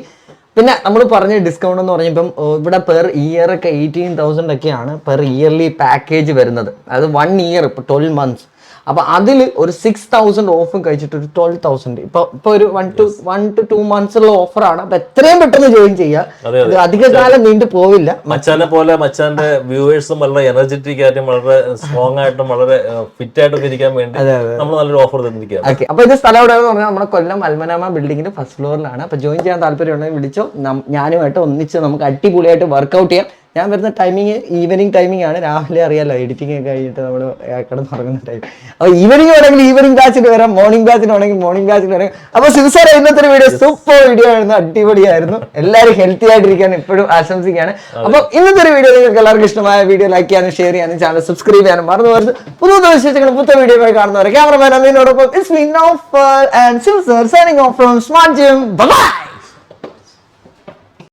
പിന്നെ നമ്മൾ പറഞ്ഞ ഡിസ്കൗണ്ട് എന്ന് പറഞ്ഞപ്പം ഇവിടെ പെർ ഇയർ ഒക്കെ 18,000 ഒക്കെയാണ് പെർ ഇയർലി പാക്കേജ് വരുന്നത്. അത് 1 ഇയർ, ഇപ്പോൾ 12 months. അപ്പൊ അതിൽ ഒരു 6,000 ഓഫും കഴിച്ചിട്ട് ഒരു 12,000 ഇപ്പൊ ഒരു 1 to 2 months ഉള്ള ഓഫറാണ്. അപ്പൊ എത്രയും പെട്ടെന്ന് ജോയിൻ ചെയ്യുക, അധിക കാലം നീണ്ടു പോവില്ല. മച്ചാനെ പോലെ മച്ചാന്റെ വ്യൂവേഴ്സും വളരെ എനർജറ്റിക് ആയിട്ടും വളരെ സ്ട്രോങ് ആയിട്ടും വളരെ ഫിറ്റ് ആയിട്ടൊക്കെ ഇരിക്കാൻ വേണ്ടി നമ്മൾ നല്ലൊരു ഓഫർ തന്നിരിക്കുകയാണ്. ഓക്കെ, അപ്പൊ ഇത് സ്ഥലം എവിടെയെന്ന് പറഞ്ഞാൽ നമ്മുടെ കൊല്ലം അൽമനാമ ബിൽഡിങ്ങിന്റെ ഫസ്റ്റ് ഫ്ലോറിലാണ്. അപ്പൊ ജോയിൻ ചെയ്യാൻ താല്പര്യമുണ്ടെങ്കിൽ വിളിച്ചോ, ഞാനുമായിട്ട് ഒന്നിച്ച് നമുക്ക് അടിപൊളിയായിട്ട് വർക്ക്ഔട്ട് ചെയ്യാം. ഞാൻ വരുന്ന ടൈമിങ് ഈവനിങ് ടൈമിംഗ് ആണ്. രാവിലെ അറിയാലോ, എഡിറ്റിംഗ് ഒക്കെ കഴിഞ്ഞിട്ട് നമ്മൾ കിടന്ന് തുടങ്ങുന്ന ടൈം. അപ്പോൾ ഈവനിങ് വേണമെങ്കിൽ ഈവനിങ് ബാച്ചിന് വരാം, മോർണിംഗ് ബാച്ചിന് വേണമെങ്കിൽ മോർണിംഗ് ബാച്ചിന് വരാം. അപ്പോൾ സിൻസാർ ഇന്നത്തെ ഒരു വീഡിയോ സൂപ്പർ വീഡിയോ ആയിരുന്നു, അടിപൊളിയായിരുന്നു. എല്ലാവരും ഹെൽത്തി ആയിട്ടിരിക്കാൻ എപ്പോഴും ആശംസിക്കുകയാണ്. അപ്പോൾ ഇന്നത്തെ ഒരു വീഡിയോ നിങ്ങൾക്ക് എല്ലാവർക്കും ഇഷ്ടമായ വീഡിയോ ലൈക്ക് ചെയ്യാനും ഷെയർ ചെയ്യാനും ചാനൽ സബ്സ്ക്രൈബ് ചെയ്യാനും മറന്നു പോകരുത്. പുതിയ വിശേഷങ്ങൾ പുതിയ വീഡിയോയുമായി കാണുന്നവരെ ക്യാമറമാൻ അമീനോടൊപ്പം ഇറ്റ്സ് മീ നൗഫൽ ആൻഡ് സിൻസാർ signing off from smart gym. By.